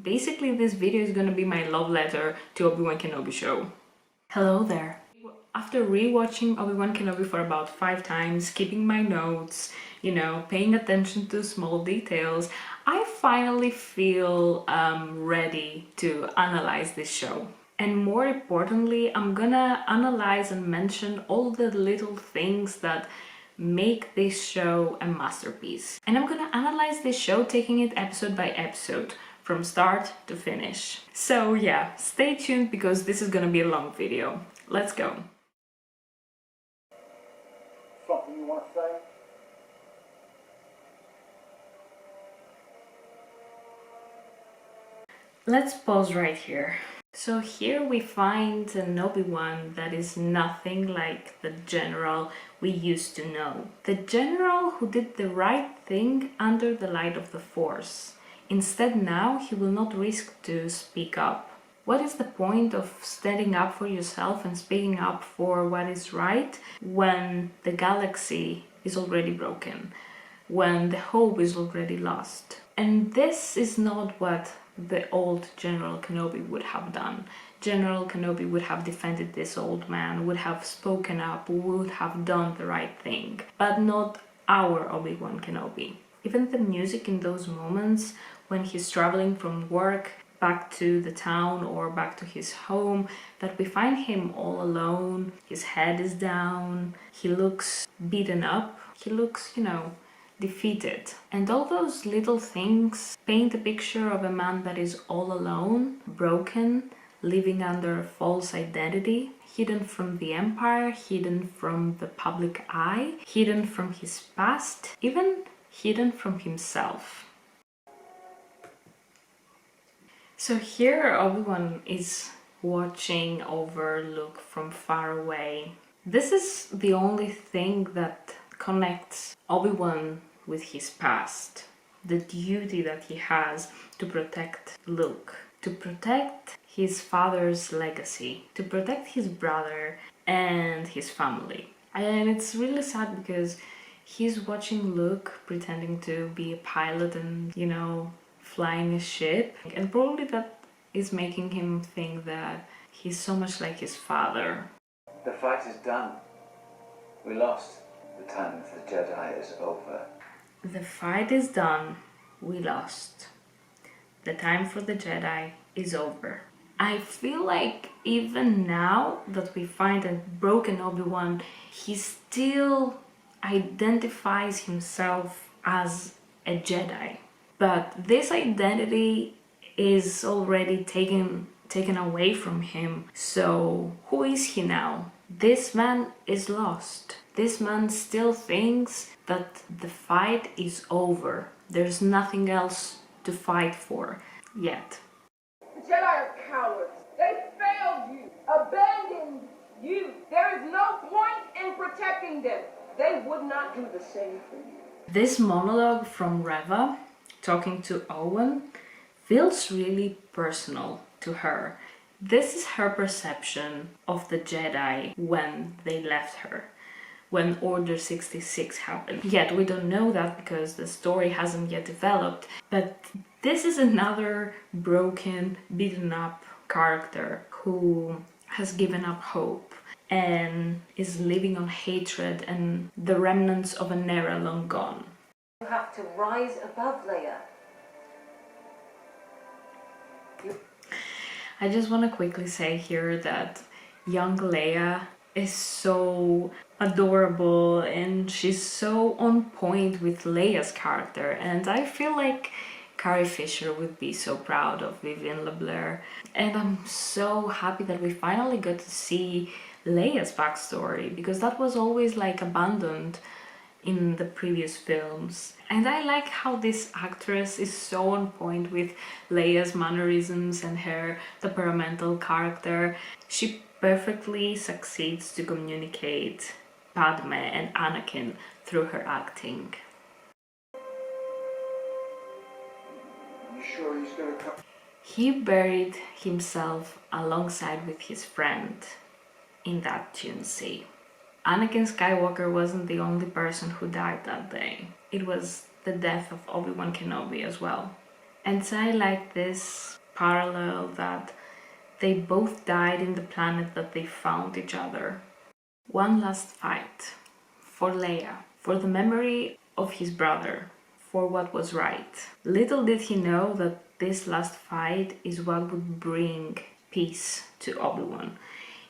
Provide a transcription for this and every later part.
Basically, this video is gonna be my love letter to Obi-Wan Kenobi show. Hello there. After rewatching Obi-Wan Kenobi for about 5 times, keeping my notes, you know, paying attention to small details, I finally feel ready to analyze this show. And more importantly, I'm gonna analyze and mention all the little things that make this show a masterpiece. And I'm gonna analyze this show, taking it episode by episode, from start to finish. So yeah, stay tuned because this is gonna be a long video. Let's go. Something you want to say? Let's pause right here. So here we find an Obi-Wan that is nothing like the general we used to know. The general who did the right thing under the light of the Force. Instead now he will not risk to speak up. What is the point of standing up for yourself and speaking up for what is right when the galaxy is already broken, when the hope is already lost? And this is not what the old General Kenobi would have done. General Kenobi would have defended this old man, would have spoken up, would have done the right thing, but not our Obi-Wan Kenobi. Even the music in those moments when he's traveling from work back to the town or back to his home, that we find him all alone, his head is down, he looks beaten up, he looks, you know, defeated. And all those little things paint a picture of a man that is all alone, broken, living under a false identity, hidden from the Empire, hidden from the public eye, hidden from his past, even hidden from himself. So here Obi-Wan is watching over Luke from far away. This is the only thing that connects Obi-Wan with his past, the duty that he has to protect Luke, to protect his father's legacy, to protect his brother and his family. And it's really sad because he's watching Luke pretending to be a pilot and, you know, flying a ship, and probably that is making him think that he's so much like his father. The fight is done. We lost. The time for the Jedi is over. The fight is done. We lost. The time for the Jedi is over. I feel like even now that we find a broken Obi-Wan, he still identifies himself as a Jedi. But this identity is already taken away from him. So who is he now? This man is lost. This man still thinks that the fight is over. There's nothing else to fight for yet. The Jedi are cowards. They failed you, abandoned you. There is no point in protecting them. They would not do the same for you. This monologue from Reva talking to Owen feels really personal to her. This is her perception of the Jedi when they left her, when Order 66 happened. Yet we don't know that because the story hasn't yet developed, but this is another broken, beaten up character who has given up hope and is living on hatred and the remnants of an era long gone. You have to rise above Leia. I just want to quickly say here that young Leia is so adorable and she's so on point with Leia's character, and I feel like Carrie Fisher would be so proud of Vivian LeBlair, and I'm so happy that we finally got to see Leia's backstory because that was always like abandoned in the previous films. And I like how this actress is so on point with Leia's mannerisms and her temperamental character. She perfectly succeeds to communicate Padme and Anakin through her acting. You sure he's gonna come? He buried himself alongside with his friend in that Dune Sea. Anakin Skywalker wasn't the only person who died that day. It was the death of Obi-Wan Kenobi as well. And I like this parallel that they both died in the planet that they found each other. One last fight for Leia, for the memory of his brother, for what was right. Little did he know that this last fight is what would bring peace to Obi-Wan,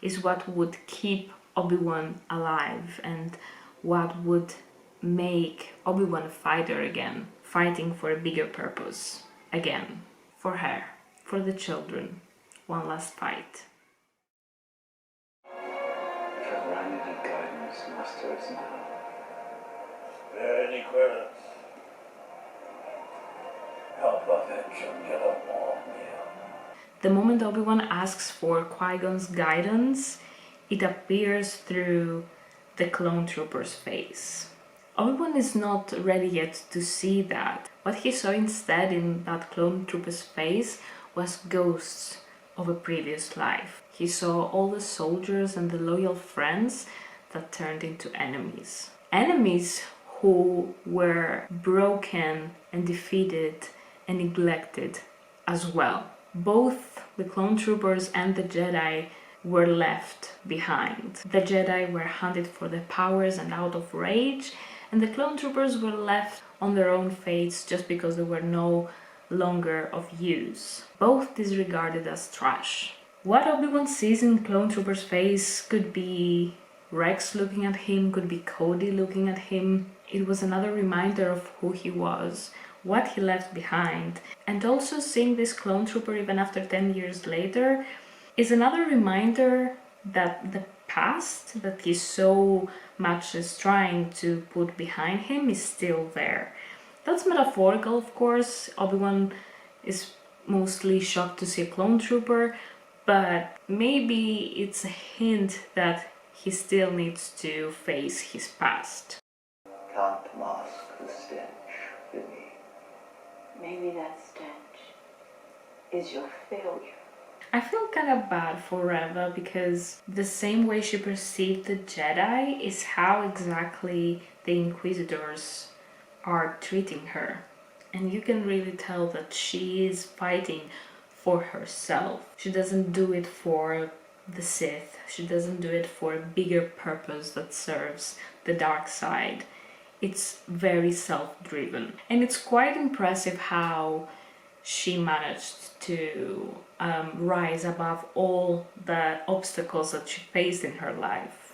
is what would keep Obi-Wan alive, and what would make Obi-Wan a fighter again, fighting for a bigger purpose, again, for her, for the children. One last fight. If ever I needed guidance, Master, it's now. Very quick. Help us and get up on here. The moment Obi-Wan asks for Qui-Gon's guidance, it appears through the clone trooper's face. Obi-Wan is not ready yet to see that. What he saw instead in that clone trooper's face was ghosts of a previous life. He saw all the soldiers and the loyal friends that turned into enemies. Enemies who were broken and defeated and neglected as well. Both the clone troopers and the Jedi were left behind. The Jedi were hunted for their powers and out of rage, and the clone troopers were left on their own fates just because they were no longer of use. Both disregarded as trash. What Obi-Wan sees in clone trooper's face could be Rex looking at him, could be Cody looking at him. It was another reminder of who he was, what he left behind. And also seeing this clone trooper even after 10 years later is another reminder that the past that he so much is trying to put behind him is still there. That's metaphorical, of course. Obi-Wan is mostly shocked to see a clone trooper, but maybe it's a hint that he still needs to face his past. Can't mask the stench, Vinny. Maybe that stench is your failure. I feel kind of bad for Reva because the same way she perceived the Jedi is how exactly the Inquisitors are treating her. And you can really tell that she is fighting for herself. She doesn't do it for the Sith. She doesn't do it for a bigger purpose that serves the dark side. It's very self-driven. And it's quite impressive how she managed to rise above all the obstacles that she faced in her life.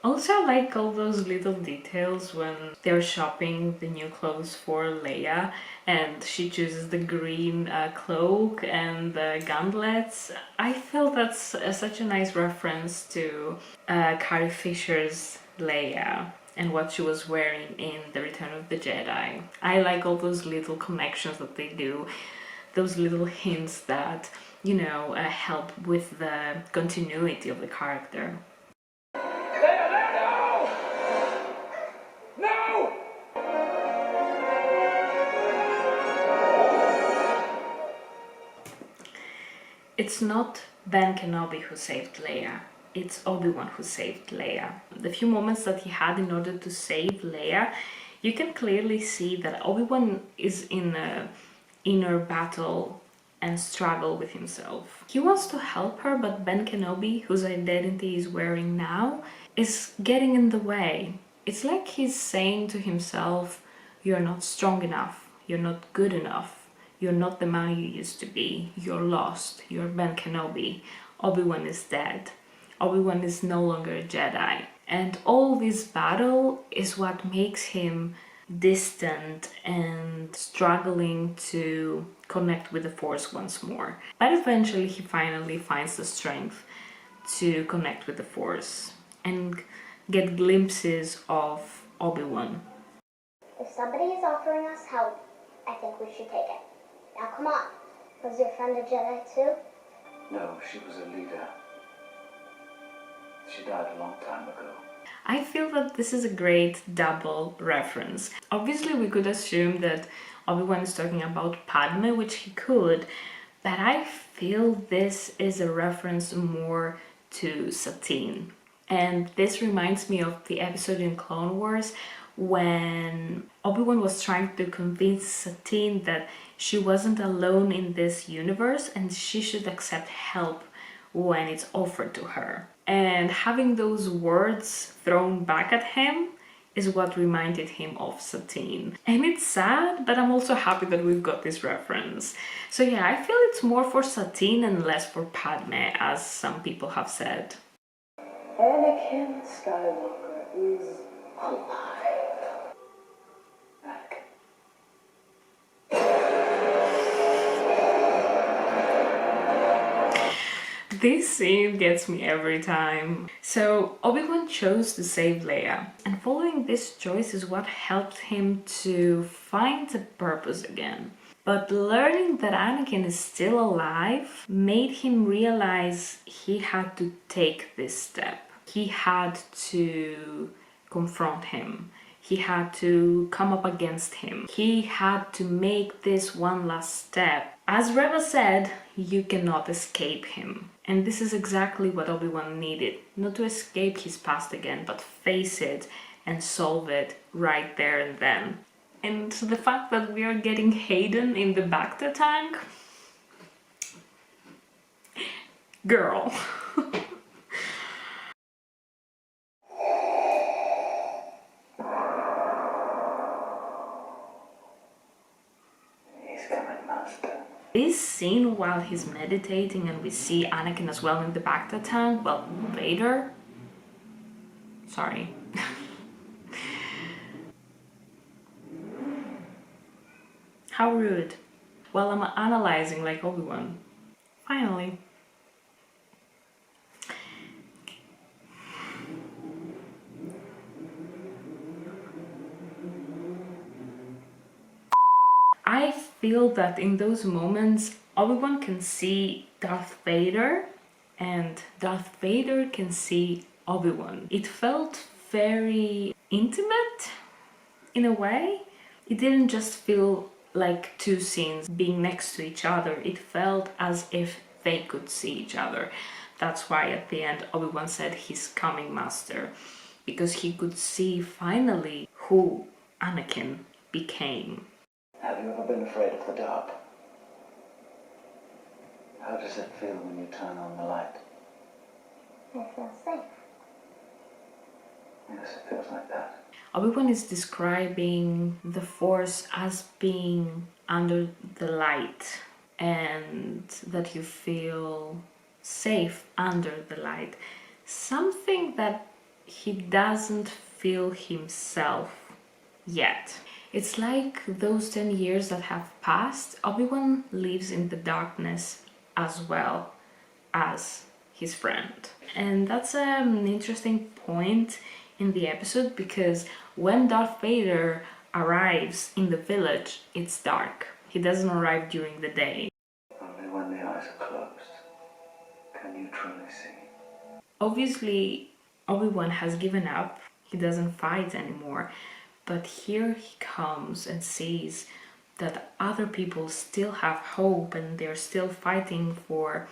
Also, I like all those little details when they're shopping the new clothes for Leia and she chooses the green cloak and the gauntlets. I feel that's such a nice reference to Carrie Fisher's Leia and what she was wearing in The Return of the Jedi. I like all those little connections that they do, those little hints that, you know, help with the continuity of the character. No! It's not Ben Kenobi who saved Leia. It's Obi-Wan who saved Leia. The few moments that he had in order to save Leia, you can clearly see that Obi-Wan is in an inner battle and struggle with himself. He wants to help her, but Ben Kenobi, whose identity he's wearing now, is getting in the way. It's like he's saying to himself, you're not strong enough, you're not good enough, you're not the man you used to be, you're lost, you're Ben Kenobi, Obi-Wan is dead. Obi-Wan is no longer a Jedi. And all this battle is what makes him distant and struggling to connect with the Force once more. But eventually he finally finds the strength to connect with the Force and get glimpses of Obi-Wan. If somebody is offering us help, I think we should take it. Now come on. Was your friend a Jedi too? No, she was a leader. She died a long time ago. I feel that this is a great double reference. Obviously we could assume that Obi-Wan is talking about Padme, which he could, but I feel this is a reference more to Satine. And this reminds me of the episode in Clone Wars when Obi-Wan was trying to convince Satine that she wasn't alone in this universe and she should accept help when it's offered to her. And having those words thrown back at him is what reminded him of Satine. And it's sad, but I'm also happy that we've got this reference. So yeah, I feel it's more for Satine and less for Padme, as some people have said. Anakin Skywalker is alive. Anakin. This scene gets me every time. So Obi-Wan chose to save Leia, and following this choice is what helped him to find a purpose again. But learning that Anakin is still alive made him realize he had to take this step. He had to confront him. He had to come up against him. He had to make this one last step. As Reva said, you cannot escape him. And this is exactly what Obi-Wan needed. Not to escape his past again, but face it and solve it right there and then. And the fact that we are getting Hayden in the Bacta tank? Girl. He's coming, Master. This scene while he's meditating and we see Anakin as well in the Bacta tank, well, Vader. Sorry. How rude. Well, I'm analyzing like Obi-Wan. Finally. I feel that in those moments, Obi-Wan can see Darth Vader and Darth Vader can see Obi-Wan. It felt very intimate in a way. It didn't just feel like two scenes being next to each other. It felt as if they could see each other. That's why at the end Obi-Wan said he's coming, Master, because he could see finally who Anakin became. Have you ever been afraid of the dark? How does it feel when you turn on the light? I feel safe. Yes, it feels like that. Obi-Wan is describing the Force as being under the light and that you feel safe under the light. Something that he doesn't feel himself yet. It's like those 10 years that have passed, Obi-Wan lives in the darkness as well as his friend. And that's an interesting point in the episode because when Darth Vader arrives in the village, it's dark. He doesn't arrive during the day. Only when the eyes are closed can you truly see. Obviously, Obi-Wan has given up. He doesn't fight anymore. But here he comes and sees that other people still have hope and they're still fighting for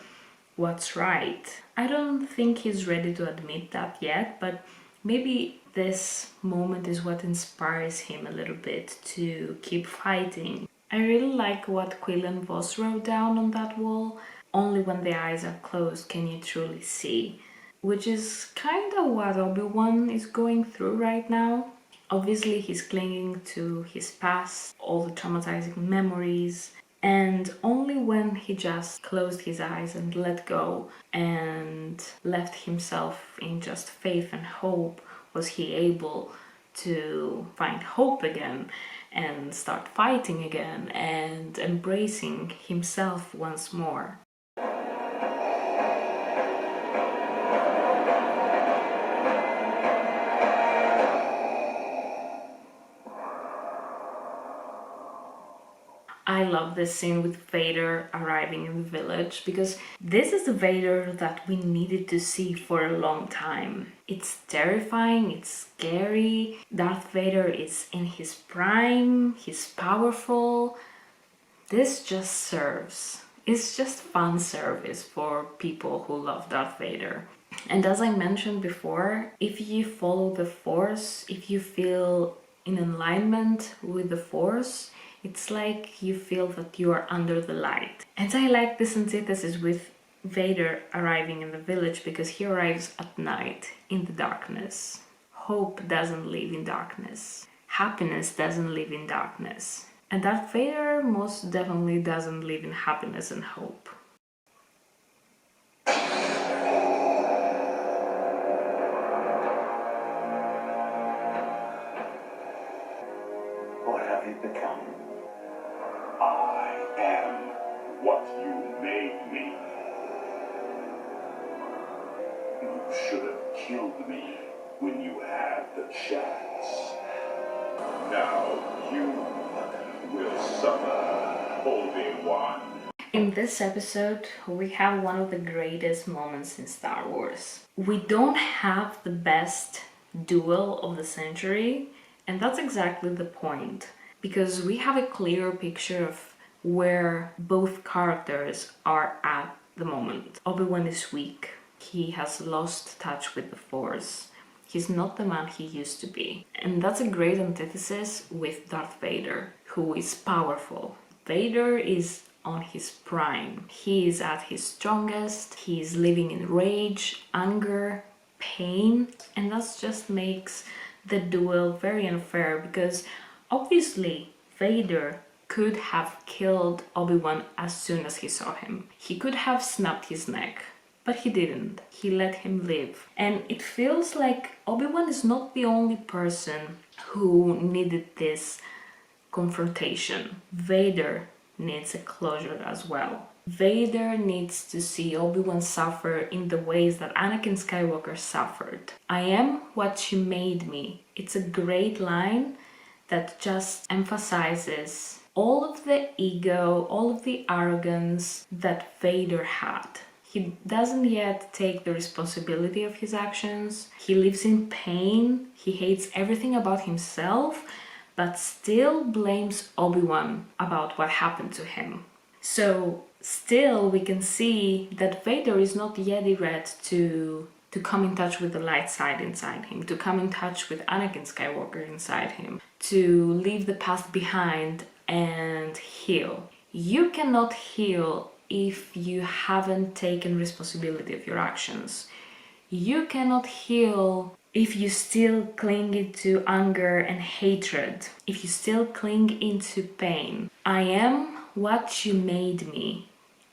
what's right. I don't think he's ready to admit that yet, but maybe this moment is what inspires him a little bit to keep fighting. I really like what Quillen Vos wrote down on that wall. Only when the eyes are closed can you truly see. Which is kind of what Obi-Wan is going through right now. Obviously, he's clinging to his past, all the traumatizing memories, and only when he just closed his eyes and let go and left himself in just faith and hope was he able to find hope again and start fighting again and embracing himself once more. I love this scene with Vader arriving in the village because this is the Vader that we needed to see for a long time. It's terrifying, it's scary. Darth Vader is in his prime, he's powerful. This just serves. It's just fan service for people who love Darth Vader. And as I mentioned before, if you follow the Force, if you feel in alignment with the Force, it's like you feel that you are under the light. And I like this antithesis with Vader arriving in the village, because he arrives at night in the darkness. Hope doesn't live in darkness. Happiness doesn't live in darkness. And Darth Vader most definitely doesn't live in happiness and hope. What have you become? I am what you made me. You should have killed me when you had the chance. Now you will suffer, Obi-Wan. In this episode, we have one of the greatest moments in Star Wars. We don't have the best duel of the century, and that's exactly the point, because we have a clear picture of where both characters are at the moment. Obi-Wan is weak. He has lost touch with the Force. He's not the man he used to be. And that's a great antithesis with Darth Vader, who is powerful. Vader is on his prime. He is at his strongest. He is living in rage, anger, pain, and that just makes the duel very unfair, because obviously Vader could have killed Obi-Wan as soon as he saw him. He could have snapped his neck, but he didn't. He let him live. And it feels like Obi-Wan is not the only person who needed this confrontation. Vader needs a closure as well. Vader needs to see Obi-Wan suffer in the ways that Anakin Skywalker suffered. I am what you made me. It's a great line that just emphasizes all of the ego, all of the arrogance that Vader had. He doesn't yet take the responsibility of his actions. He lives in pain. He hates everything about himself, but still blames Obi-Wan about what happened to him. So still we can see that Vader is not yet ready to come in touch with the light side inside him, to come in touch with Anakin Skywalker inside him, to leave the past behind and heal. You cannot heal if you haven't taken responsibility of your actions. You cannot heal if you still cling to anger and hatred, if you still cling into pain. I am what you made me.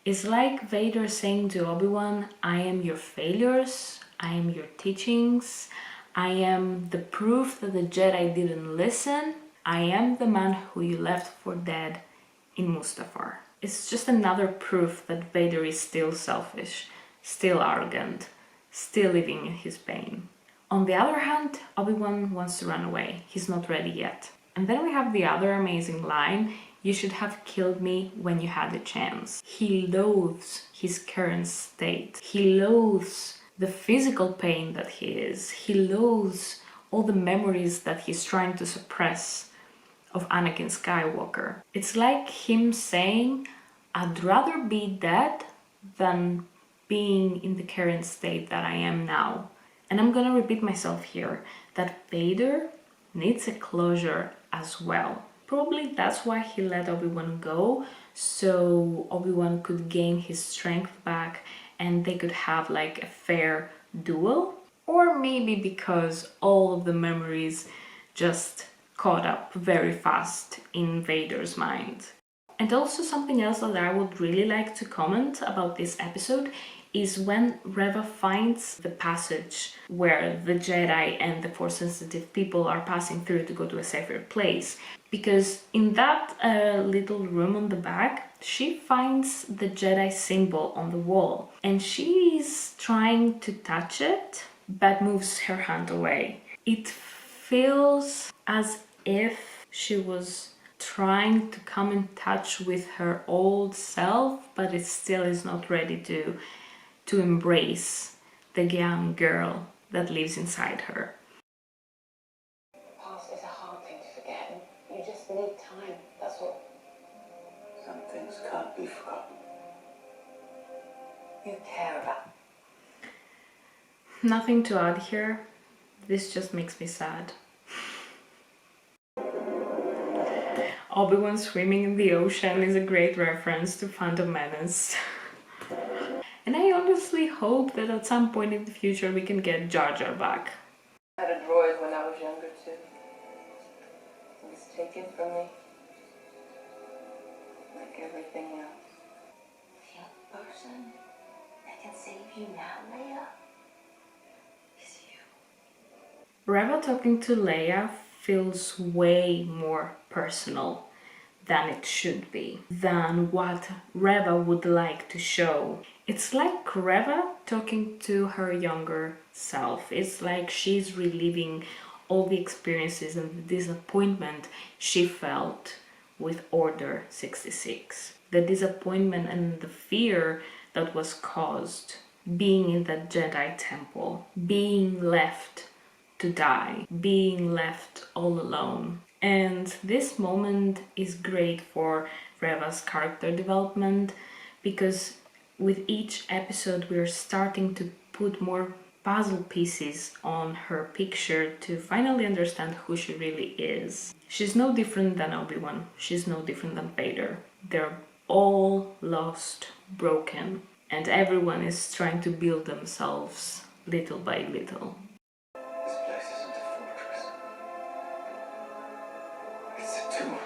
It's like Vader saying to Obi-Wan, I am your failures, I am your teachings, I am the proof that the Jedi didn't listen, I am the man who you left for dead in Mustafar. It's just another proof that Vader is still selfish, still arrogant, still living in his pain. On the other hand, Obi-Wan wants to run away. He's not ready yet. And then we have the other amazing line, you should have killed me when you had the chance. He loathes his current state. He loathes the physical pain that he is. He loathes all the memories that he's trying to suppress of Anakin Skywalker. It's like him saying, I'd rather be dead than being in the current state that I am now. And I'm gonna repeat myself here, that Vader needs a closure as well. Probably that's why he let Obi-Wan go, so Obi-Wan could gain his strength back and they could have like a fair duel. Or maybe because all of the memories just caught up very fast in Vader's mind. And also something else that I would really like to comment about this episode is when Reva finds the passage where the Jedi and the Force-sensitive people are passing through to go to a safer place. Because in that little room on the back, she finds the Jedi symbol on the wall. And she is trying to touch it, but moves her hand away. It feels as if she was trying to come in touch with her old self, but it still is not ready to embrace the young girl that lives inside her. The past is a hard thing to forget, and you just need time, that's all. Some things can't be forgotten. You care about. Nothing to add here. This just makes me sad. Obi-Wan swimming in the ocean is a great reference to Phantom Menace. And I honestly hope that at some point in the future we can get Jar Jar back. I had a droid when I was younger too. It was taken from me. Like everything else. The only person that can save you now, Leia, is you. Reva talking to Leia feels way more personal than it should be, than what Reva would like to show. It's like Reva talking to her younger self. It's like she's reliving all the experiences and the disappointment she felt with Order 66. The disappointment and the fear that was caused being in that Jedi temple, being left to die, being left all alone. And this moment is great for Reva's character development because with each episode we're starting to put more puzzle pieces on her picture to finally understand who she really is. She's no different than Obi-Wan. She's no different than Vader. They're all lost, broken, and everyone is trying to build themselves little by little. This place isn't a fortress. It's a tomb.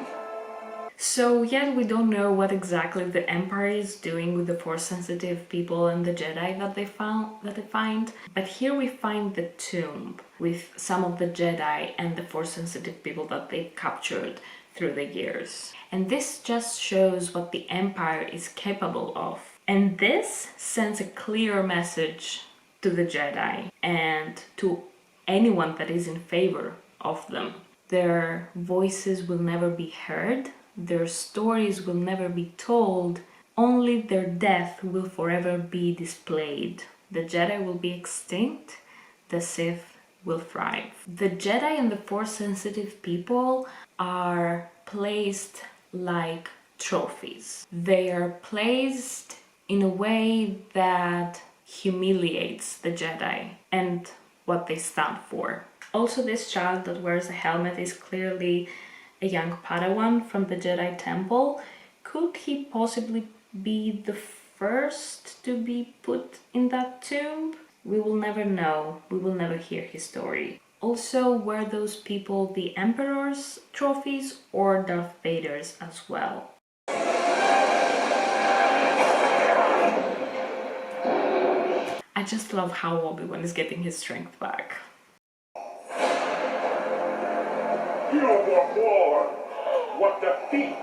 So yet we don't know what exactly the Empire is doing with the Force-sensitive people and the Jedi that they find. But here we find the tomb with some of the Jedi and the Force-sensitive people that they captured through the years. And this just shows what the Empire is capable of. And this sends a clear message to the Jedi and to anyone that is in favor of them. Their voices will never be heard. Their stories will never be told, only their death will forever be displayed. The Jedi will be extinct, the Sith will thrive. The Jedi and the Force-sensitive people are placed like trophies. They are placed in a way that humiliates the Jedi and what they stand for. Also, this child that wears a helmet is clearly a young Padawan from the Jedi Temple. Could he possibly be the first to be put in that tomb? We will never know. We will never hear his story. Also, were those people the Emperor's trophies or Darth Vader's as well? I just love how Obi-Wan is getting his strength back. You were born what defeat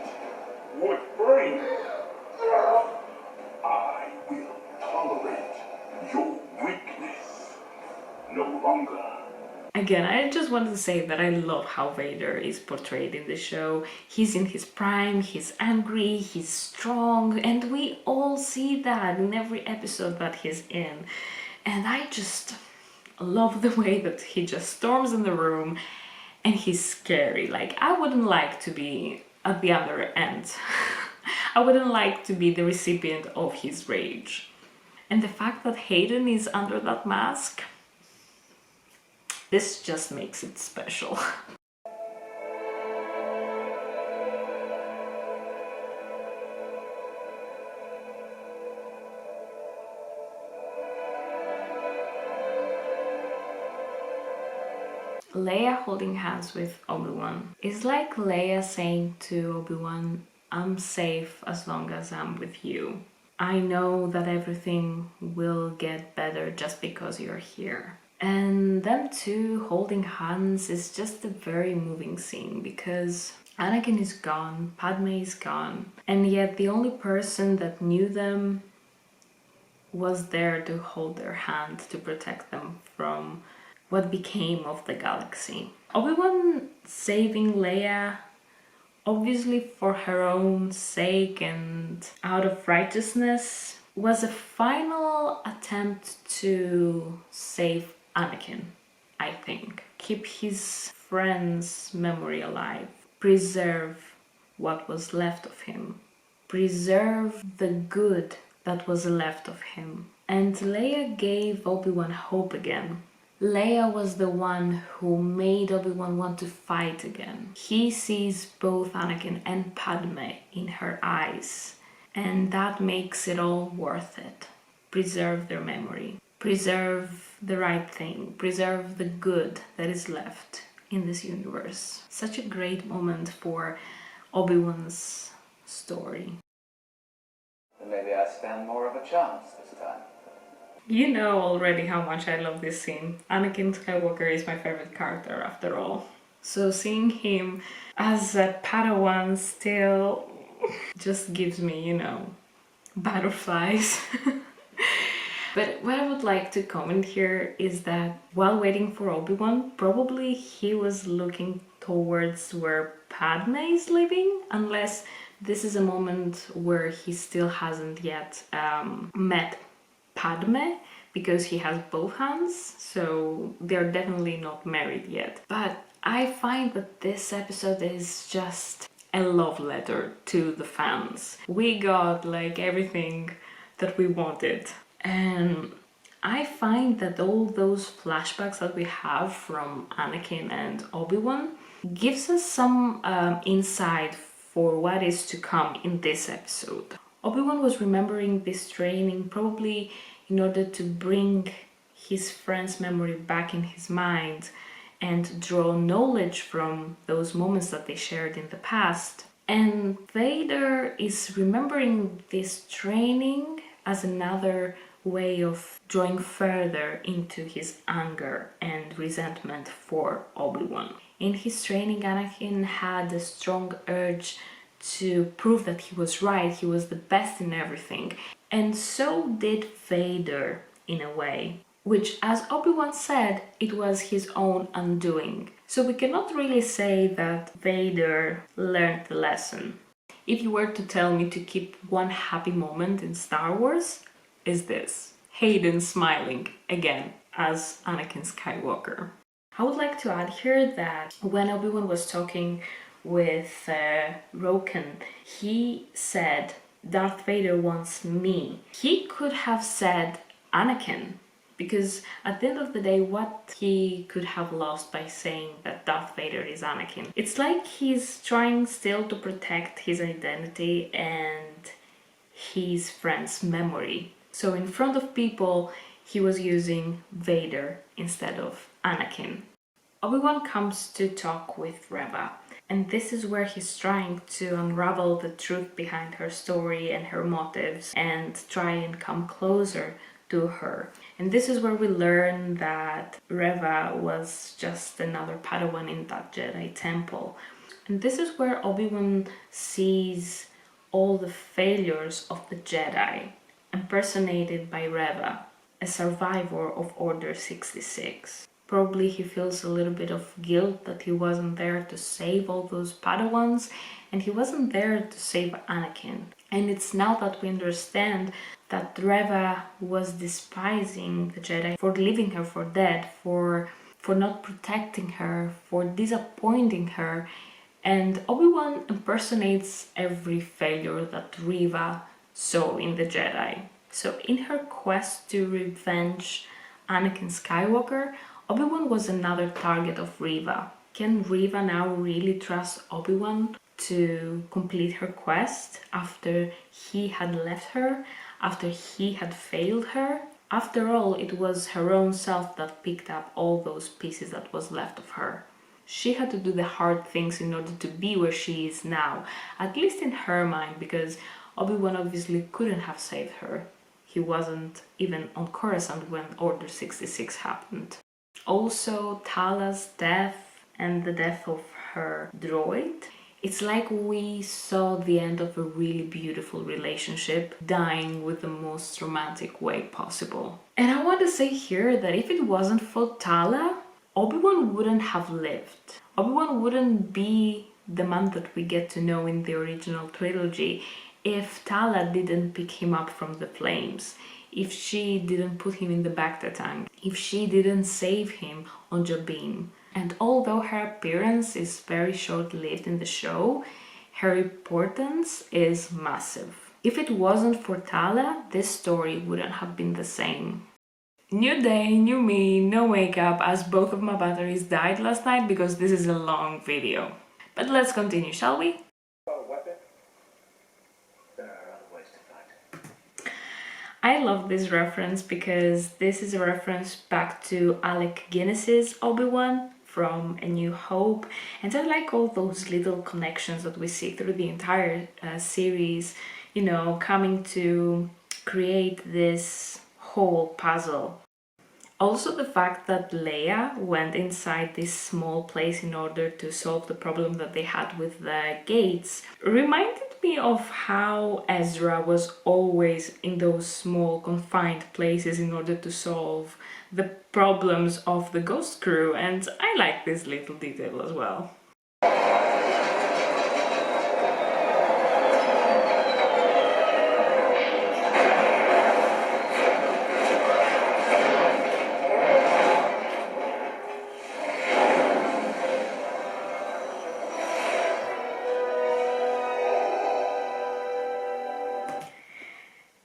would bring. I will tolerate your weakness no longer. Again, I just wanted to say that I love how Vader is portrayed in the show. He's in his prime, he's angry, he's strong, and we all see that in every episode that he's in. And I just love the way that he just storms in the room and he's scary. Like, I wouldn't like to be at the other end. I wouldn't like to be the recipient of his rage. And the fact that Hayden is under that mask, this just makes it special. Leia holding hands with Obi-Wan is like Leia saying to Obi-Wan, I'm safe as long as I'm with you. I know that everything will get better just because you're here. And them two holding hands is just a very moving scene because Anakin is gone, Padme is gone, and yet the only person that knew them was there to hold their hand to protect them from what became of the galaxy. Obi-Wan saving Leia, obviously for her own sake and out of righteousness, was a final attempt to save Anakin, I think. Keep his friend's memory alive. Preserve what was left of him. Preserve the good that was left of him. And Leia gave Obi-Wan hope again. Leia was the one who made Obi-Wan want to fight again. He sees both Anakin and Padme in her eyes, and that makes it all worth it. Preserve their memory. Preserve the right thing. Preserve the good that is left in this universe. Such a great moment for Obi-Wan's story. Then maybe I stand more of a chance this time. You know already how much I love this scene. Anakin Skywalker is my favorite character after all. So seeing him as a Padawan still just gives me, you know, butterflies. But what I would like to comment here is that while waiting for Obi-Wan, probably he was looking towards where Padme is living, unless this is a moment where he still hasn't yet met Padme, because he has both hands, so they're definitely not married yet. But I find that this episode is just a love letter to the fans. We got like everything that we wanted. And I find that all those flashbacks that we have from Anakin and Obi-Wan gives us some insight for what is to come in this episode. Obi-Wan was remembering this training probably in order to bring his friend's memory back in his mind and draw knowledge from those moments that they shared in the past. And Vader is remembering this training as another way of drawing further into his anger and resentment for Obi-Wan. In his training, Anakin had a strong urge to prove that he was right, he was the best in everything. And so did Vader in a way, which, as Obi-Wan said, it was his own undoing. So we cannot really say that Vader learned the lesson. If you were to tell me to keep one happy moment in Star Wars, is this: Hayden smiling again as Anakin Skywalker. I would like to add here that when Obi-Wan was talking with Roken, he said, Darth Vader wants me. He could have said Anakin, because at the end of the day, what he could have lost by saying that Darth Vader is Anakin? It's like he's trying still to protect his identity and his friend's memory. So in front of people, he was using Vader instead of Anakin. Obi-Wan comes to talk with Reva, and this is where he's trying to unravel the truth behind her story and her motives and try and come closer to her. And this is where we learn that Reva was just another Padawan in that Jedi temple. And this is where Obi-Wan sees all the failures of the Jedi, impersonated by Reva, a survivor of Order 66. Probably he feels a little bit of guilt that he wasn't there to save all those Padawans, and he wasn't there to save Anakin. And it's now that we understand that Reva was despising the Jedi for leaving her for dead, for not protecting her, for disappointing her. And Obi-Wan impersonates every failure that Reva saw in the Jedi. So in her quest to revenge Anakin Skywalker, Obi-Wan was another target of Reva. Can Reva now really trust Obi-Wan to complete her quest after he had left her, after he had failed her? After all, it was her own self that picked up all those pieces that was left of her. She had to do the hard things in order to be where she is now, at least in her mind, because Obi-Wan obviously couldn't have saved her. He wasn't even on Coruscant when Order 66 happened. Also, Tala's death and the death of her droid. It's like we saw the end of a really beautiful relationship dying with the most romantic way possible. And I want to say here that if it wasn't for Tala, Obi-Wan wouldn't have lived. Obi-Wan wouldn't be the man that we get to know in the original trilogy if Tala didn't pick him up from the flames, if she didn't put him in the Bacta tank, if she didn't save him on Jabin. And although her appearance is very short-lived in the show, her importance is massive. If it wasn't for Tala, this story wouldn't have been the same. New day, new me, no makeup, as both of my batteries died last night because this is a long video. But let's continue, shall we? There are other ways to fight. I love this reference because this is a reference back to Alec Guinness's Obi-Wan from A New Hope, and I like all those little connections that we see through the entire series, you know, coming to create this whole puzzle. Also, the fact that Leia went inside this small place in order to solve the problem that they had with the gates reminded me of how Ezra was always in those small confined places in order to solve the problems of the Ghost Crew, and I like this little detail as well.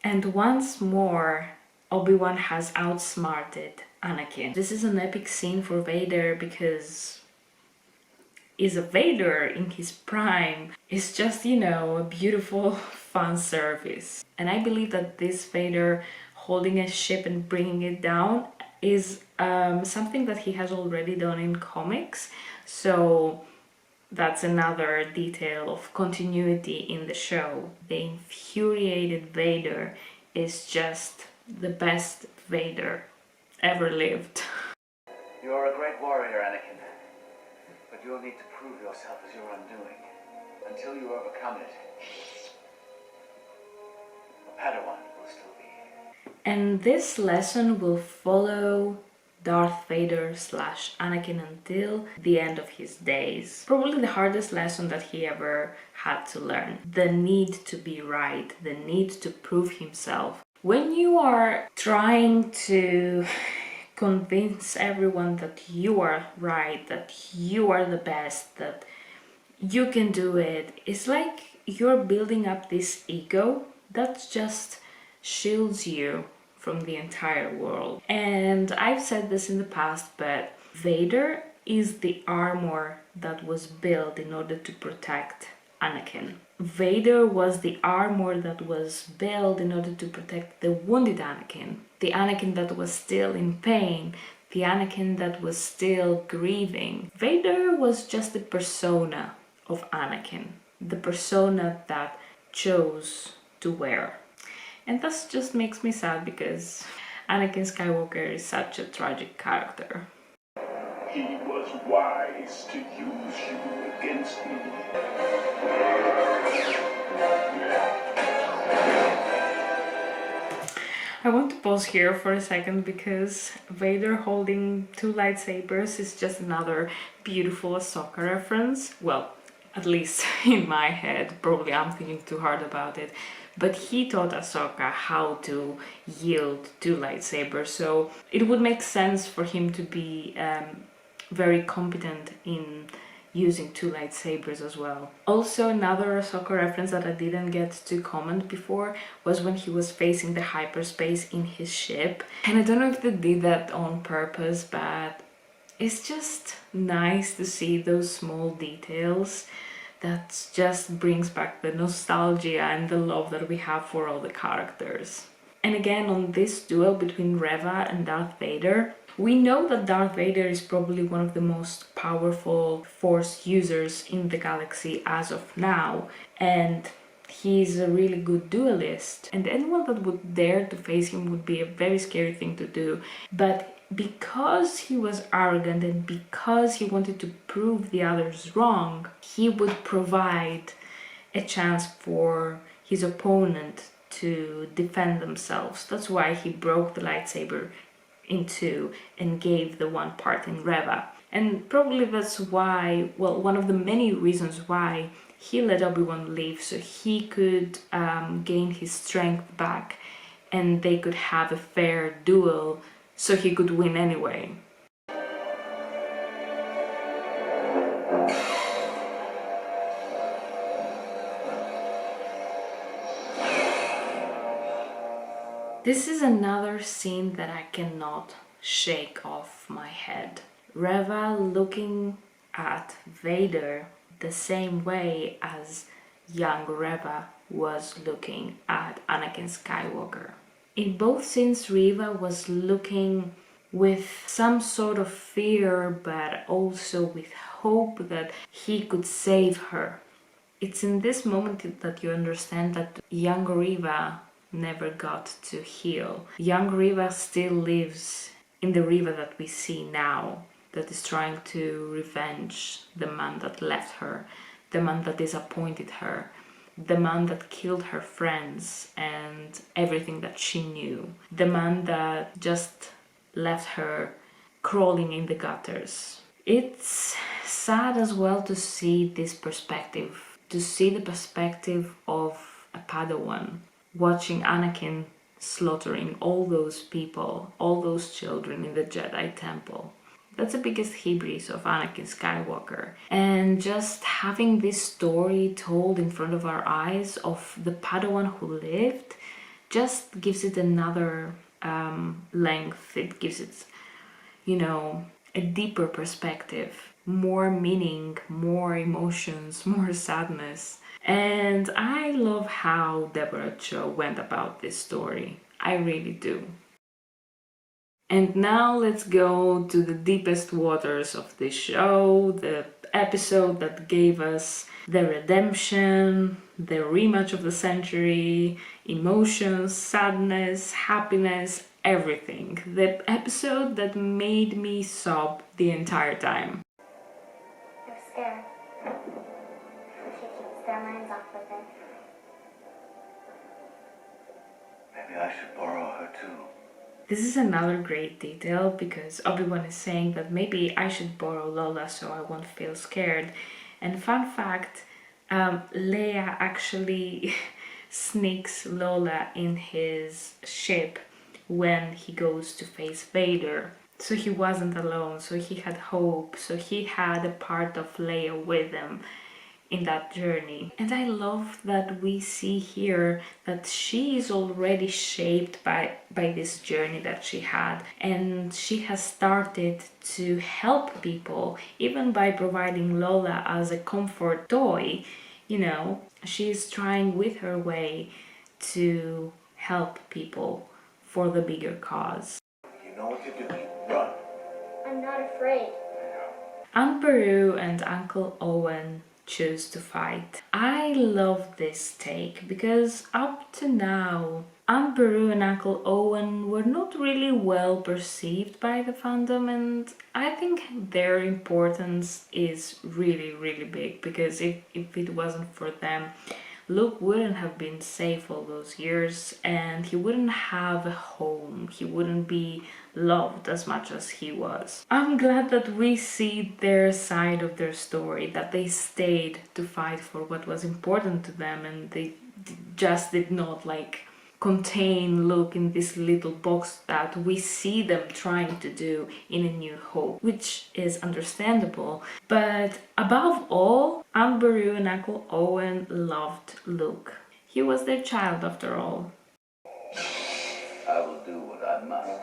And once more, Obi-Wan has outsmarted Anakin. This is an epic scene for Vader because is a Vader in his prime. It's just, you know, a beautiful fan service. And I believe that this Vader holding a ship and bringing it down is something that he has already done in comics. So that's another detail of continuity in the show. The infuriated Vader is just the best Vader ever lived. You are a great warrior, Anakin. But you'll need to prove yourself as your undoing. Until you overcome it, a Padawan will still be. And this lesson will follow Darth Vader / Anakin until the end of his days. Probably the hardest lesson that he ever had to learn. The need to be right, the need to prove himself. When you are trying to convince everyone that you are right, that you are the best, that you can do it, it's like you're building up this ego that just shields you from the entire world. And I've said this in the past, but Vader is the armor that was built in order to protect Anakin. Vader was the armor that was built in order to protect the wounded Anakin. The Anakin that was still in pain, the Anakin that was still grieving. Vader was just the persona of Anakin, the persona that chose to wear. And that just makes me sad because Anakin Skywalker is such a tragic character. He was wise to use you against me. I want to pause here for a second because Vader holding two lightsabers is just another beautiful Ahsoka reference. Well, at least in my head, probably I'm thinking too hard about it. But he taught Ahsoka how to yield two lightsabers, so it would make sense for him to be very competent in using two lightsabers as well. Also, another Ahsoka reference that I didn't get to comment before was when he was facing the hyperspace in his ship. And I don't know if they did that on purpose, but it's just nice to see those small details that just brings back the nostalgia and the love that we have for all the characters. And again, on this duel between Reva and Darth Vader, we know that Darth Vader is probably one of the most powerful Force users in the galaxy as of now, and he's a really good duelist, and anyone that would dare to face him would be a very scary thing to do. But because he was arrogant and because he wanted to prove the others wrong, he would provide a chance for his opponent to defend themselves. That's why he broke the lightsaber in two and gave the one part in Reva. And probably that's why, well, one of the many reasons why he let Obi-Wan leave, so he could gain his strength back and they could have a fair duel so he could win anyway. This is another scene that I cannot shake off my head. Reva looking at Vader the same way as young Reva was looking at Anakin Skywalker. In both scenes, Reva was looking with some sort of fear, but also with hope that he could save her. It's in this moment that you understand that young Reva never got to heal. Young Reva still lives in the Reva that we see now, that is trying to revenge the man that left her, the man that disappointed her, the man that killed her friends and everything that she knew, the man that just left her crawling in the gutters. It's sad as well to see this perspective, to see the perspective of a Padawan watching Anakin slaughtering all those people, all those children in the Jedi Temple. That's the biggest hubris of Anakin Skywalker. And just having this story told in front of our eyes of the Padawan who lived just gives it another length. It gives it, a deeper perspective, more meaning, more emotions, more sadness. And I love how Deborah Cho went about this story. I really do. And now let's go to the deepest waters of this show, the episode that gave us the redemption, the rematch of the century, emotions, sadness, happiness, everything. The episode that made me sob the entire time. They're scared. She keeps their minds off with it. Maybe I should borrow her too. This is another great detail because Obi-Wan is saying that maybe I should borrow Lola so I won't feel scared. And fun fact, Leia actually sneaks Lola in his ship when he goes to face Vader. So he wasn't alone, so he had hope, so he had a part of Leia with him in that journey. And I love that we see here that she is already shaped by this journey that she had, and she has started to help people even by providing Lola as a comfort toy. She is trying with her way to help people for the bigger cause. You know what you're doing. Run. I'm not afraid. Aunt Beru and Uncle Owen choose to fight. I love this take because up to now, Aunt Beru and Uncle Owen were not really well perceived by the fandom, and I think their importance is really, really big because if it wasn't for them, Luke wouldn't have been safe all those years and he wouldn't have a home. He wouldn't be loved as much as he was. I'm glad that we see their side of their story, that they stayed to fight for what was important to them and they just did not contain Luke in this little box that we see them trying to do in A New Hope, which is understandable. But above all, Aunt Beru and Uncle Owen loved Luke. He was their child after all. I will do what I must.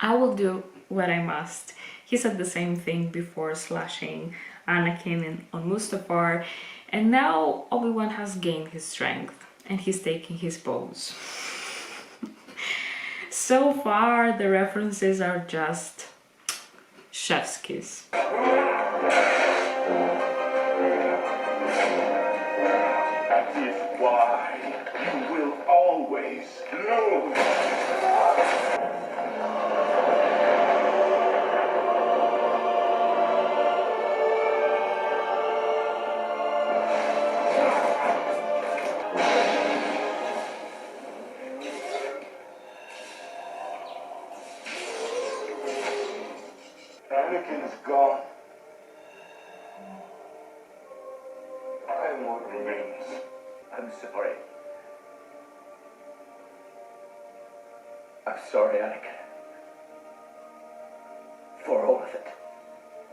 I will do what I must. He said the same thing before slashing Anakin on Mustafar, and now Obi-Wan has gained his strength and he's taking his pose. So far, the references are just chef's kiss. That is why you will always lose. Anakin's gone. I am what remains. I'm sorry. I'm sorry, Anakin. For all of it.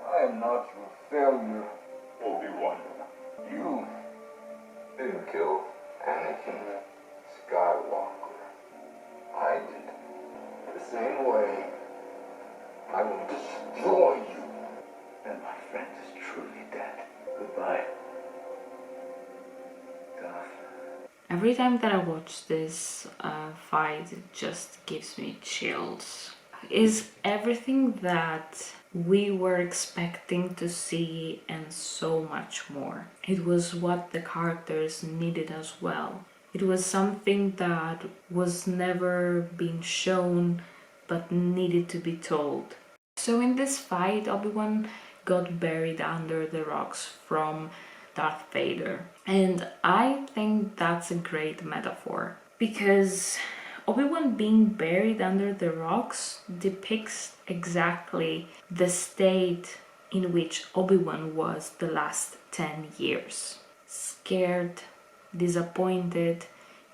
I am not your failure, Obi-Wan. You didn't kill Anakin Skywalker, I did the same way. I will destroy you. Then my friend is truly dead. Goodbye, Darth. Every time that I watch this fight, it just gives me chills. Is everything that we were expecting to see and so much more. It was what the characters needed as well. It was something that was never been shown but needed to be told. So in this fight, Obi-Wan got buried under the rocks from Darth Vader. And I think that's a great metaphor because Obi-Wan being buried under the rocks depicts exactly the state in which Obi-Wan was the last 10 years. Scared, disappointed,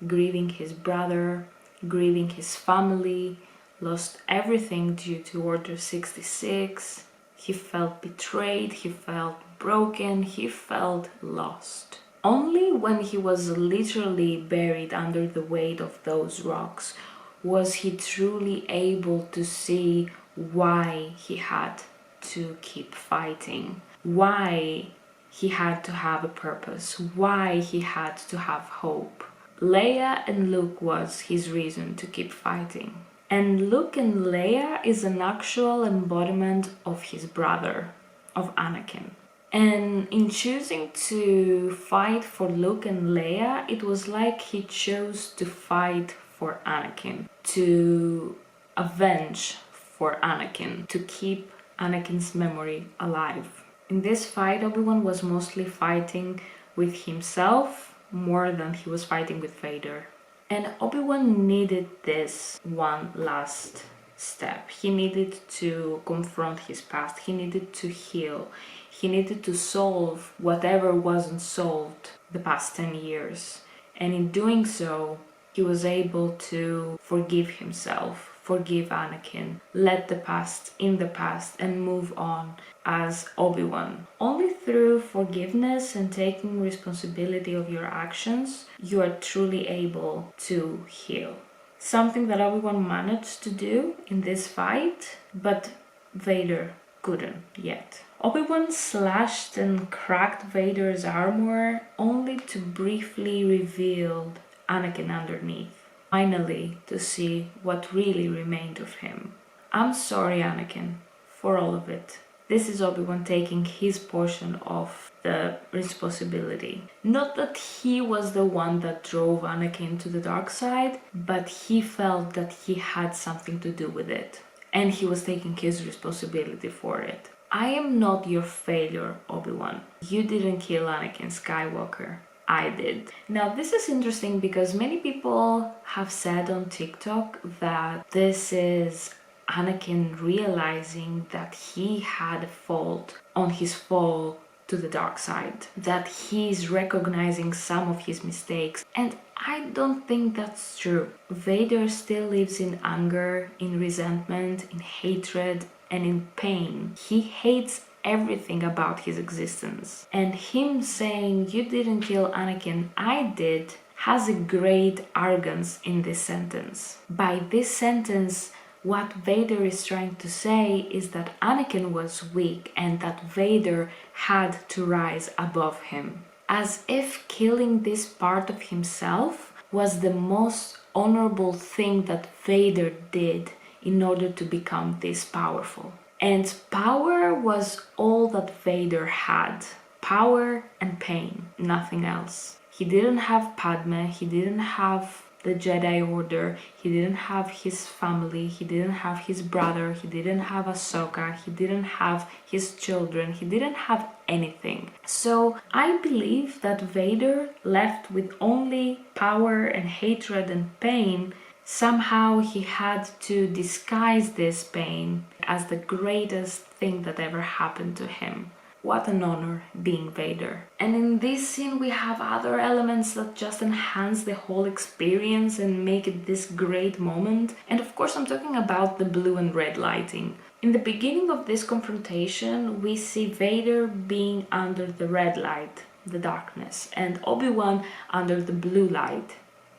grieving his brother, grieving his family, lost everything due to Order 66. He felt betrayed, he felt broken, he felt lost. Only when he was literally buried under the weight of those rocks was he truly able to see why he had to keep fighting, why he had to have a purpose, why he had to have hope. Leia and Luke was his reason to keep fighting. And Luke and Leia is an actual embodiment of his brother, of Anakin. And in choosing to fight for Luke and Leia, it was like he chose to fight for Anakin, to avenge for Anakin, to keep Anakin's memory alive. In this fight, Obi-Wan was mostly fighting with himself more than he was fighting with Vader. And Obi-Wan needed this one last step. He needed to confront his past, he needed to heal. He needed to solve whatever wasn't solved the past 10 years. And in doing so, he was able to forgive himself, forgive Anakin, let the past in the past and move on as Obi-Wan. Only through forgiveness and taking responsibility of your actions, you are truly able to heal. Something that Obi-Wan managed to do in this fight, but Vader couldn't yet. Obi-Wan slashed and cracked Vader's armor only to briefly reveal Anakin underneath, finally to see what really remained of him. I'm sorry, Anakin, for all of it. This is Obi-Wan taking his portion of the responsibility. Not that he was the one that drove Anakin to the dark side, but he felt that he had something to do with it. And he was taking his responsibility for it. I am not your failure, Obi-Wan. You didn't kill Anakin Skywalker. I did. Now this is interesting because many people have said on TikTok that this is Anakin realizing that he had a fault on his fall to the dark side, that he's recognizing some of his mistakes, and I don't think that's true. Vader still lives in anger, in resentment, in hatred, and in pain. He hates everything about his existence. And him saying, "You didn't kill Anakin, I did," has a great arrogance in this sentence. By this sentence, what Vader is trying to say is that Anakin was weak and that Vader had to rise above him. As if killing this part of himself was the most honorable thing that Vader did in order to become this powerful. And power was all that Vader had. Power and pain, nothing else. He didn't have Padme, he didn't have the Jedi Order, he didn't have his family, he didn't have his brother, he didn't have Ahsoka, he didn't have his children, he didn't have anything. So I believe that Vader, left with only power and hatred and pain, somehow he had to disguise this pain as the greatest thing that ever happened to him. What an honor being Vader. And in this scene we have other elements that just enhance the whole experience and make it this great moment. And of course I'm talking about the blue and red lighting. In the beginning of this confrontation we see Vader being under the red light. the darkness, and Obi-Wan under the blue light,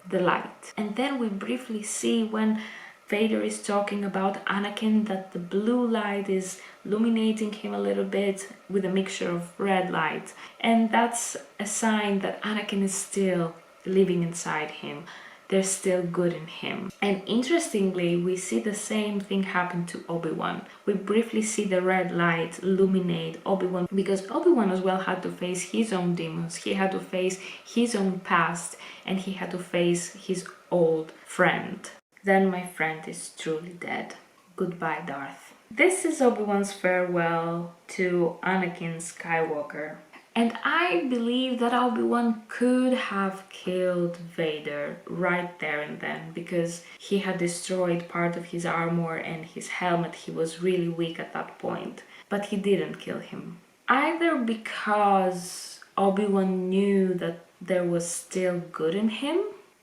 the light. And then we briefly see when Vader is talking about Anakin that the blue light is illuminating him a little bit with a mixture of red light. And that's a sign that Anakin is still living inside him. There's still good in him. And interestingly, we see the same thing happen to Obi-Wan. We briefly see the red light illuminate Obi-Wan because Obi-Wan as well had to face his own demons. He had to face his own past and he had to face his old friend. Then my friend is truly dead. Goodbye, Darth. This is Obi-Wan's farewell to Anakin Skywalker. And I believe that Obi-Wan could have killed Vader right there and then because he had destroyed part of his armor and his helmet. He was really weak at that point. But he didn't kill him. Either because Obi-Wan knew that there was still good in him,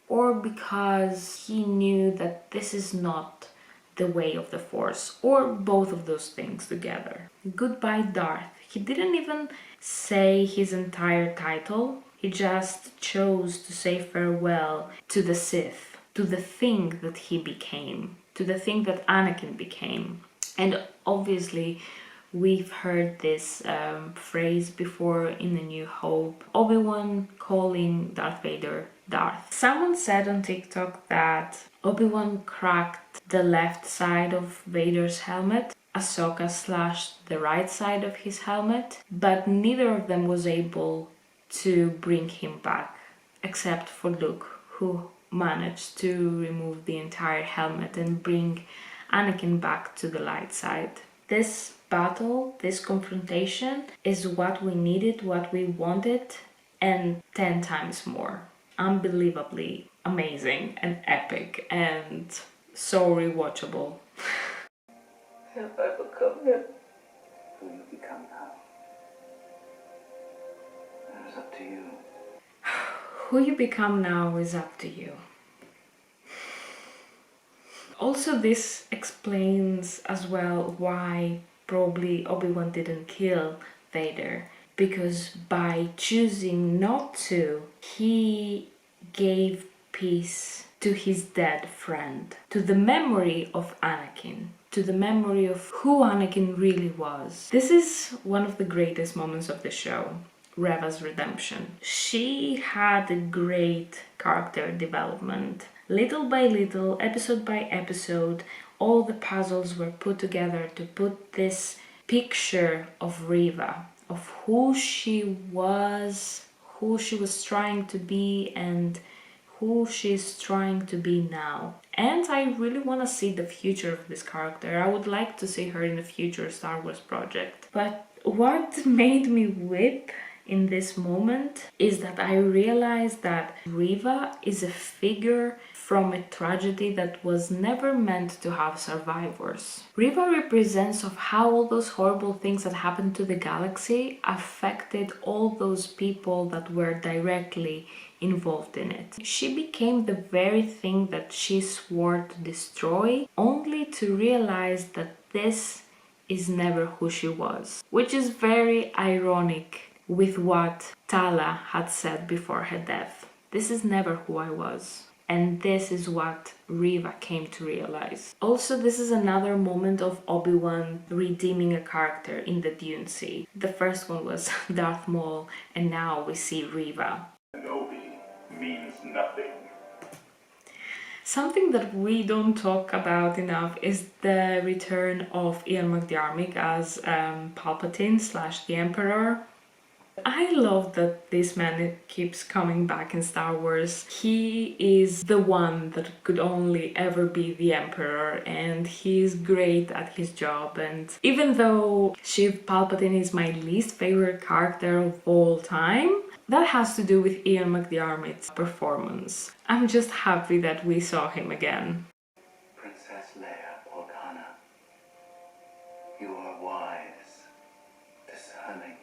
or because he knew that this is not the way of the Force, or both of those things together. Goodbye, Darth. He didn't even say his entire title. He just chose to say farewell to the Sith, to the thing that he became, to the thing that Anakin became. And obviously, we've heard this phrase before in A New Hope. Obi-Wan calling Darth Vader Darth. Someone said on TikTok that Obi-Wan cracked the left side of Vader's helmet. Ahsoka slashed the right side of his helmet, but neither of them was able to bring him back, except for Luke, who managed to remove the entire helmet and bring Anakin back to the light side. This battle, this confrontation, is what we needed, what we wanted, and 10 times more. Unbelievably amazing and epic and so rewatchable. Have I become him? Who you become now? That is up to you. Who you become now is up to you. Also, this explains as well why probably Obi-Wan didn't kill Vader. Because by choosing not to, he gave peace to his dead friend, to the memory of Anakin, to the memory of who Anakin really was. This is one of the greatest moments of the show, Reva's redemption. She had a great character development. Little by little, episode by episode, all the puzzles were put together to put this picture of Reva, of who she was trying to be, and who she's trying to be now. And I really want to see the future of this character. I would like to see her in a future Star Wars project. But what made me weep in this moment is that I realized that Reva is a figure from a tragedy that was never meant to have survivors. Reva represents of how all those horrible things that happened to the galaxy affected all those people that were directly involved in it. She became the very thing that she swore to destroy, only to realize that this is never who she was. Which is very ironic with what Tala had said before her death. This is never who I was. And this is what Reva came to realize. Also, this is another moment of Obi-Wan redeeming a character in the Dune Sea. The first one was Darth Maul, and now we see Reva. Kenobi means nothing. Something that we don't talk about enough is the return of Ian McDiarmid as Palpatine / the Emperor. I love that this man keeps coming back in Star Wars. He is the one that could only ever be the Emperor, and he's great at his job. And even though Sheev Palpatine is my least favorite character of all time, that has to do with Ian McDiarmid's performance. I'm just happy that we saw him again. Princess Leia Organa, you are wise, discerning,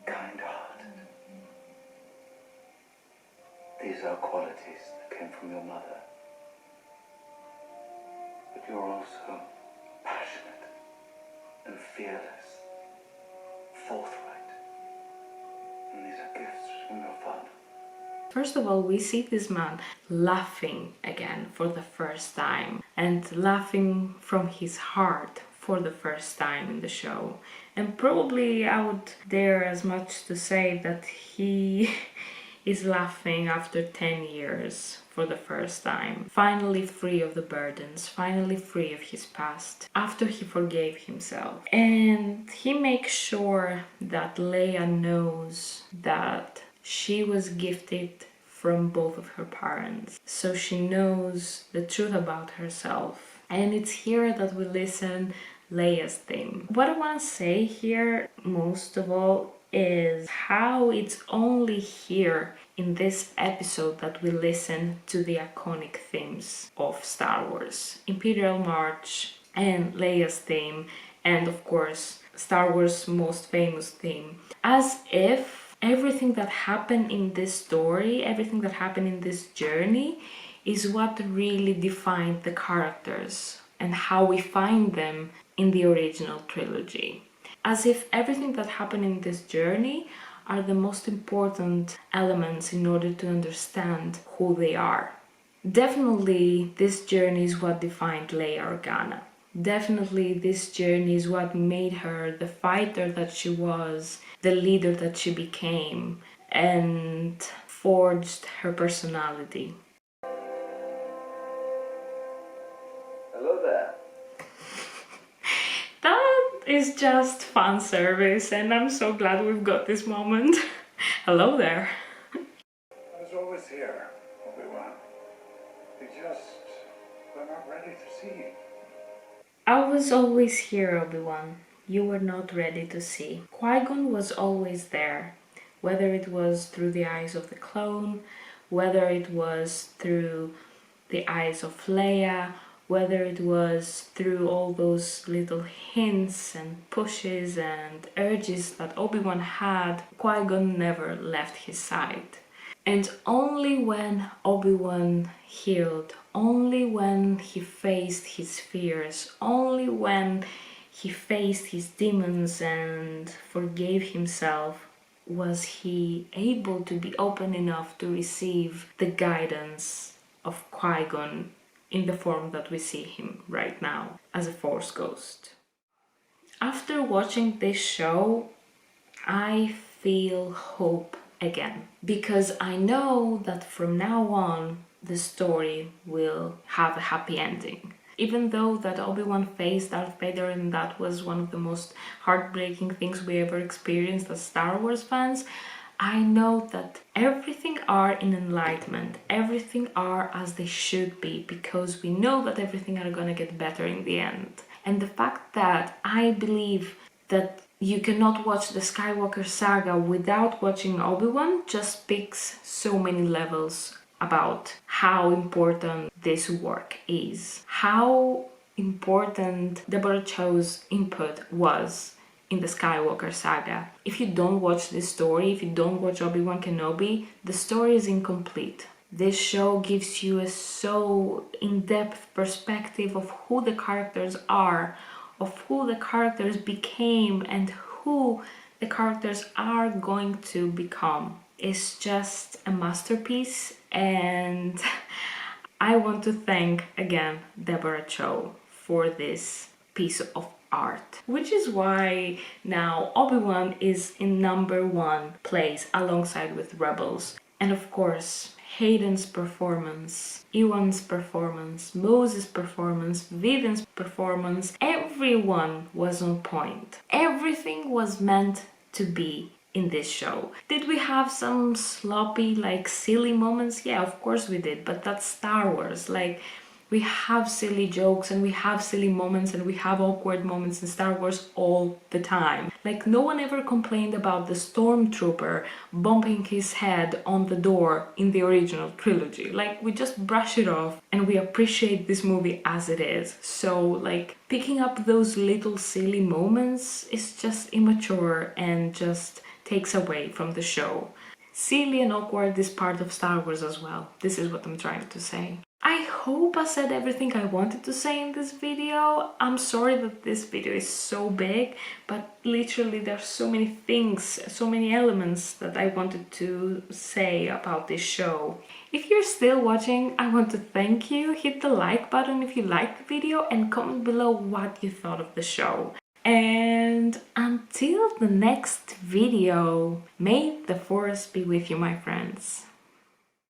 kind-hearted. These are qualities that came from your mother. But you're also passionate and fearless, forthright, First of all, we see this man laughing again for the first time, and laughing from his heart for the first time in the show. And probably I would dare as much to say that he is laughing after 10 years for the first time. Finally free of the burdens, finally free of his past, after he forgave himself. And he makes sure that Leia knows that she was gifted from both of her parents. So she knows the truth about herself. And it's here that we listen Leia's theme. What I want to say here, most of all, is how it's only here in this episode that we listen to the iconic themes of Star Wars. Imperial March and Leia's theme, and of course Star Wars' most famous theme. As if everything that happened in this story, everything that happened in this journey is what really defined the characters and how we find them in the original trilogy. As if everything that happened in this journey are the most important elements in order to understand who they are. Definitely this journey is what defined Leia Organa. Definitely this journey is what made her the fighter that she was, the leader that she became, and forged her personality. Hello there. That is just fan service, and I'm so glad we've got this moment. Hello there. I was always here, Obi-Wan. You just were not ready to see. I was always here, Obi-Wan. You were not ready to see. Qui-Gon was always there, whether it was through the eyes of the clone, whether it was through the eyes of Leia, whether it was through all those little hints and pushes and urges that Obi-Wan had. Qui-Gon never left his side. And only when Obi-Wan healed, only when he faced his fears, only when he faced his demons and forgave himself, was he able to be open enough to receive the guidance of Qui-Gon in the form that we see him right now, as a Force ghost. After watching this show, I feel hope again, because I know that from now on the story will have a happy ending. Even though that Obi-Wan faced Darth Vader and that was one of the most heartbreaking things we ever experienced as Star Wars fans, I know that everything are in enlightenment, everything are as they should be, because we know that everything are gonna get better in the end. And the fact that I believe that you cannot watch the Skywalker saga without watching Obi-Wan just speaks so many levels about how important this work is, how important Deborah Cho's input was in the Skywalker saga. If you don't watch this story, if you don't watch Obi-Wan Kenobi, the story is incomplete. This show gives you a so in-depth perspective of who the characters are, of who the characters became, and who the characters are going to become. It's just a masterpiece, and I want to thank again Deborah Cho for this piece of art, which is why now Obi-Wan is in #1 place alongside with Rebels. And of course Hayden's performance, Ewan's performance, Moses' performance, Vivian's performance, everyone was on point. Everything was meant to be in this show. Did we have some sloppy, like silly moments? Yeah, of course we did, but that's Star Wars. Like, we have silly jokes and we have silly moments and we have awkward moments in Star Wars all the time. Like, no one ever complained about the stormtrooper bumping his head on the door in the original trilogy. Like, we just brush it off and we appreciate this movie as it is. So, like, picking up those little silly moments is just immature and just takes away from the show. Silly and awkward is part of Star Wars as well. This is what I'm trying to say. I hope I said everything I wanted to say in this video. I'm sorry that this video is so big, but literally there's so many things, so many elements that I wanted to say about this show. If you're still watching, I want to thank you. Hit the like button if you liked the video and comment below what you thought of the show. And until the next video, may the force be with you, my friends.